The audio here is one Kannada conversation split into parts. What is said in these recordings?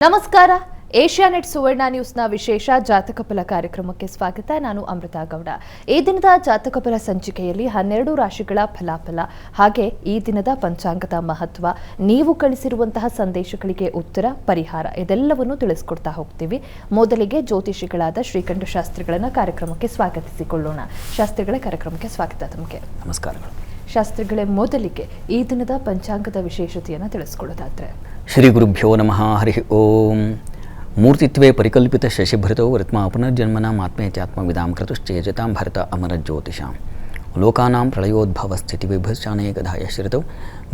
ನಮಸ್ಕಾರ. ಏಷ್ಯಾನೆಟ್ ಸುವರ್ಣ ನ್ಯೂಸ್ನ ವಿಶೇಷ ಜಾತಕ ಫಲ ಕಾರ್ಯಕ್ರಮಕ್ಕೆ ಸ್ವಾಗತ. ನಾನು ಅಮೃತಾ ಗೌಡ. ಈ ದಿನದ ಜಾತಕ ಫಲ ಸಂಚಿಕೆಯಲ್ಲಿ 12 ರಾಶಿಗಳ ಫಲಾಫಲ ಹಾಗೆ ಈ ದಿನದ ಪಂಚಾಂಗದ ಮಹತ್ವ, ನೀವು ಕಳಿಸಿರುವಂತಹ ಸಂದೇಶಗಳಿಗೆ ಉತ್ತರ, ಪರಿಹಾರ ಇದೆಲ್ಲವನ್ನು ತಿಳಿಸ್ಕೊಡ್ತಾ ಹೋಗ್ತೀವಿ. ಮೊದಲಿಗೆ ಜ್ಯೋತಿಷಿಗಳಾದ ಶ್ರೀಕಂಠ ಶಾಸ್ತ್ರಿಗಳನ್ನ ಕಾರ್ಯಕ್ರಮಕ್ಕೆ ಸ್ವಾಗತಿಸಿಕೊಳ್ಳೋಣ. ಶಾಸ್ತ್ರಿಗಳ ಕಾರ್ಯಕ್ರಮಕ್ಕೆ ಸ್ವಾಗತ. ತಮಗೆ ನಮಸ್ಕಾರಗಳು. ಶಾಸ್ತ್ರಿಗಳೇ, ಮೊದಲಿಗೆ ಈ ದಿನದ ಪಂಚಾಂಗದ ವಿಶೇಷತೆಯನ್ನು ತಿಳಿಸ್ಕೊಳ್ಳೋದಾದ್ರೆ. ಶ್ರೀ ಗುರುಭ್ಯೋ ನಮಃ. ಹರಿ ಓಂ. ಮೂರ್ತಿತ್ವೇ ಪರಿಕಲ್ಪಿತ ಶಶಿಭೃತೋ ವೃತ್ಮಾ ಪುನರ್ಜನ್ಮನ ಆತ್ಮೇತ್ಯಾತ್ಮವಿದಾಂ ಕೃತುಶ್ಚೇಜತಾಂ ಭರತ ಅಮರ ಜ್ಯೋತಿಷಾಂ ಲೋಕಾನಾಂ ಪ್ರಳಯೋದ್ಭವ ಸ್ಥಿತಿ ವಿಭಶ್ಚಾನೇಕಧಾಯ ಶ್ರಿತೌ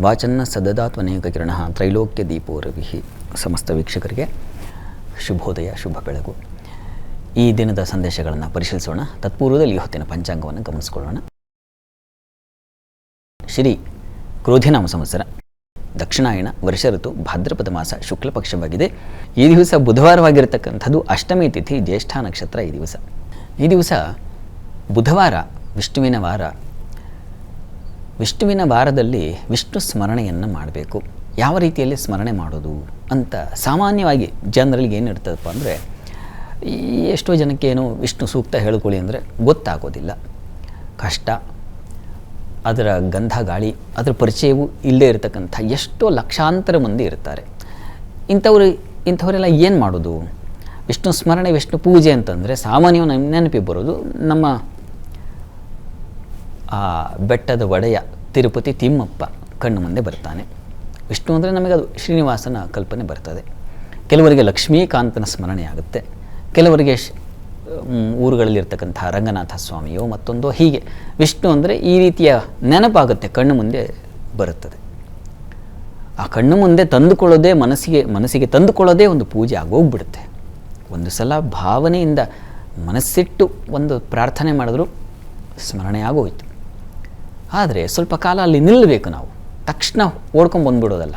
ವಾಚನ್ನ ಸದದಾತ್ವನೇಕ ಕಿರಣ ತ್ರೈಲೋಕ್ಯ ದೀಪೋ ರವಿಹಿ. ಸಮಸ್ತ ವೀಕ್ಷಕರಿಗೆ ಶುಭೋದಯ, ಶುಭ ಬೆಳಗು. ಈ ದಿನದ ಸಂದೇಶಗಳನ್ನು ಪರಿಶೀಲಿಸೋಣ. ತತ್ಪೂರ್ವದಲ್ಲಿ ಹೊತ್ತಿನ ಪಂಚಾಂಗವನ್ನು ಗಮನಿಸಿಕೊಳ್ಳೋಣ. ಶ್ರೀ ಕ್ರೋಧಿನಾಮ ಸಂವತ್ಸರ, ದಕ್ಷಿಣಾಯಣ, ವರ್ಷ ಋತು, ಭಾದ್ರಪದ ಮಾಸ, ಶುಕ್ಲ ಪಕ್ಷವಾಗಿದೆ. ಈ ದಿವಸ ಬುಧವಾರವಾಗಿರತಕ್ಕಂಥದ್ದು, ಅಷ್ಟಮಿ ತಿಥಿ, ಜ್ಯೇಷ್ಠ ನಕ್ಷತ್ರ. ಈ ದಿವಸ ಬುಧವಾರ, ವಿಷ್ಣುವಿನ ವಾರ. ವಿಷ್ಣುವಿನ ವಾರದಲ್ಲಿ ವಿಷ್ಣು ಸ್ಮರಣೆಯನ್ನು ಮಾಡಬೇಕು. ಯಾವ ರೀತಿಯಲ್ಲಿ ಸ್ಮರಣೆ ಮಾಡೋದು ಅಂತ ಸಾಮಾನ್ಯವಾಗಿ ಜನರಲ್ಲಿಗೆ ಏನು ಇರ್ತದಪ್ಪ ಅಂದರೆ, ಎಷ್ಟೋ ಜನಕ್ಕೆ ಏನು ವಿಷ್ಣು ಸೂಕ್ತ ಹೇಳ್ಕೊಳ್ಳಿ ಅಂದರೆ ಗೊತ್ತಾಗೋದಿಲ್ಲ, ಕಷ್ಟ. ಅದರ ಗಂಧ ಗಾಳಿ, ಅದರ ಪರಿಚಯವೂ ಇಲ್ಲದೇ ಇರತಕ್ಕಂಥ ಎಷ್ಟೋ ಲಕ್ಷಾಂತರ ಮಂದಿ ಇರ್ತಾರೆ. ಇಂಥವರೆಲ್ಲ ಏನು ಮಾಡೋದು? ವಿಷ್ಣು ಸ್ಮರಣೆ, ವಿಷ್ಣು ಪೂಜೆ ಅಂತಂದರೆ ಸಾಮಾನ್ಯವಾಗಿ ನೆನಪಿಗೆ ಬರೋದು ನಮ್ಮ ಆ ಬೆಟ್ಟದ ಒಡೆಯ ತಿರುಪತಿ ತಿಮ್ಮಪ್ಪ ಕಣ್ಣು ಮುಂದೆ ಬರ್ತಾನೆ. ವಿಷ್ಣು ಅಂದರೆ ನಮಗದು ಶ್ರೀನಿವಾಸನ ಕಲ್ಪನೆ ಬರ್ತದೆ. ಕೆಲವರಿಗೆ ಲಕ್ಷ್ಮೀಕಾಂತನ ಸ್ಮರಣೆ ಆಗುತ್ತೆ, ಕೆಲವರಿಗೆ ಊರುಗಳಲ್ಲಿರ್ತಕ್ಕಂಥ ರಂಗನಾಥ ಸ್ವಾಮಿಯೋ ಮತ್ತೊಂದೋ, ಹೀಗೆ ವಿಷ್ಣು ಅಂದರೆ ಈ ರೀತಿಯ ನೆನಪಾಗುತ್ತೆ, ಕಣ್ಣು ಮುಂದೆ ಬರುತ್ತದೆ. ಆ ಕಣ್ಣು ಮುಂದೆ ತಂದುಕೊಳ್ಳೋದೇ ಮನಸ್ಸಿಗೆ ತಂದುಕೊಳ್ಳೋದೇ ಒಂದು ಪೂಜೆ ಆಗೋಗ್ಬಿಡುತ್ತೆ. ಒಂದು ಸಲ ಭಾವನೆಯಿಂದ ಮನಸ್ಸಿಟ್ಟು ಒಂದು ಪ್ರಾರ್ಥನೆ ಮಾಡಿದ್ರು ಸ್ಮರಣೆ ಆಗೋಯ್ತು. ಆದರೆ ಸ್ವಲ್ಪ ಕಾಲ ಅಲ್ಲಿ ನಿಲ್ಲಬೇಕು. ನಾವು ತಕ್ಷಣ ಓಡ್ಕೊಂಡ್ಬಂದ್ಬಿಡೋದಲ್ಲ,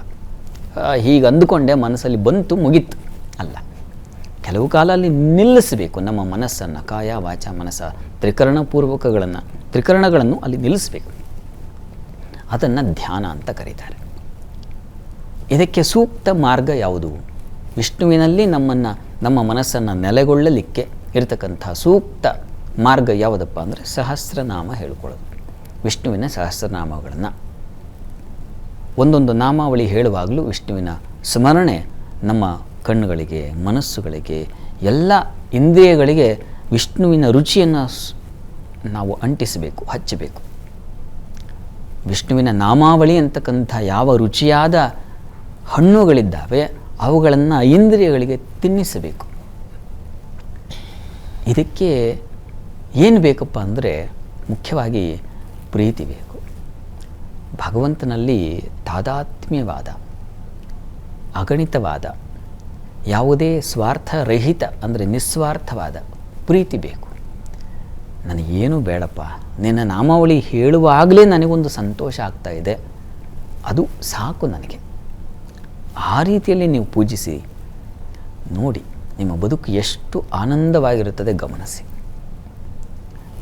ಹೀಗೆ ಅಂದುಕೊಂಡೆ ಮನಸ್ಸಲ್ಲಿ ಬಂತು ಮುಗೀತು ಅಲ್ಲ. ಕೆಲವು ಕಾಲ ಅಲ್ಲಿ ನಿಲ್ಲಿಸಬೇಕು ನಮ್ಮ ಮನಸ್ಸನ್ನು, ಕಾಯ ವಾಚ ಮನಸ್ಸ ತ್ರಿಕರಣಗಳನ್ನು ಅಲ್ಲಿ ನಿಲ್ಲಿಸಬೇಕು. ಅದನ್ನು ಧ್ಯಾನ ಅಂತ ಕರೀತಾರೆ. ಇದಕ್ಕೆ ಸೂಕ್ತ ಮಾರ್ಗ ಯಾವುದು? ವಿಷ್ಣುವಿನಲ್ಲಿ ನಮ್ಮ ಮನಸ್ಸನ್ನು ನೆಲೆಗೊಳ್ಳಲಿಕ್ಕೆ ಇರತಕ್ಕಂಥ ಸೂಕ್ತ ಮಾರ್ಗ ಯಾವುದಪ್ಪ ಅಂದರೆ ಸಹಸ್ರನಾಮ ಹೇಳ್ಕೊಳ್ಳೋದು. ವಿಷ್ಣುವಿನ ಸಹಸ್ರನಾಮಗಳನ್ನು ಒಂದೊಂದು ನಾಮಾವಳಿ ಹೇಳುವಾಗಲೂ ವಿಷ್ಣುವಿನ ಸ್ಮರಣೆ ನಮ್ಮ ಕಣ್ಣುಗಳಿಗೆ, ಮನಸ್ಸುಗಳಿಗೆ, ಎಲ್ಲ ಇಂದ್ರಿಯಗಳಿಗೆ ವಿಷ್ಣುವಿನ ರುಚಿಯನ್ನು ನಾವು ಅಂಟಿಸಬೇಕು, ಹಚ್ಚಬೇಕು. ವಿಷ್ಣುವಿನ ನಾಮಾವಳಿ ಅಂತಕ್ಕಂಥ ಯಾವ ರುಚಿಯಾದ ಹಣ್ಣುಗಳಿದ್ದಾವೆ ಅವುಗಳನ್ನು ಇಂದ್ರಿಯಗಳಿಗೆ ತಿನ್ನಿಸಬೇಕು. ಇದಕ್ಕೆ ಏನು ಬೇಕಪ್ಪ ಅಂದರೆ ಮುಖ್ಯವಾಗಿ ಪ್ರೀತಿ ಬೇಕು. ಭಗವಂತನಲ್ಲಿ ತಾದಾತ್ಮ್ಯವಾದ, ಅಗಣಿತವಾದ, ಯಾವುದೇ ಸ್ವಾರ್ಥರಹಿತ ಅಂದರೆ ನಿಸ್ವಾರ್ಥವಾದ ಪ್ರೀತಿ ಬೇಕು. ನನಗೇನು ಬೇಡಪ್ಪ, ನಿನ್ನ ನಾಮಾವಳಿ ಹೇಳುವಾಗಲೇ ನನಗೊಂದು ಸಂತೋಷ ಆಗ್ತಾ ಇದೆ, ಅದು ಸಾಕು ನನಗೆ. ಆ ರೀತಿಯಲ್ಲಿ ನೀವು ಪೂಜಿಸಿ ನೋಡಿ, ನಿಮ್ಮ ಬದುಕು ಎಷ್ಟು ಆನಂದವಾಗಿರುತ್ತದೆ ಗಮನಿಸಿ.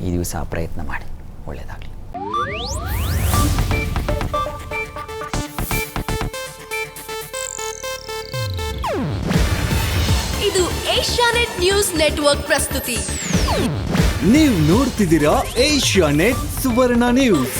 ಈ ದಿವಸ ಪ್ರಯತ್ನ ಮಾಡಿ. ಒಳ್ಳೆಯದಾಗಲಿ. ಇದು ಏಷ್ಯಾನೆಟ್ ನ್ಯೂಸ್ ನೆಟ್ವರ್ಕ್ ಪ್ರಸ್ತುತಿ. ನೀವು ನೋಡ್ತಿದ್ದೀರಾ ಏಷ್ಯಾನೆಟ್ ಸುವರ್ಣ ನ್ಯೂಸ್.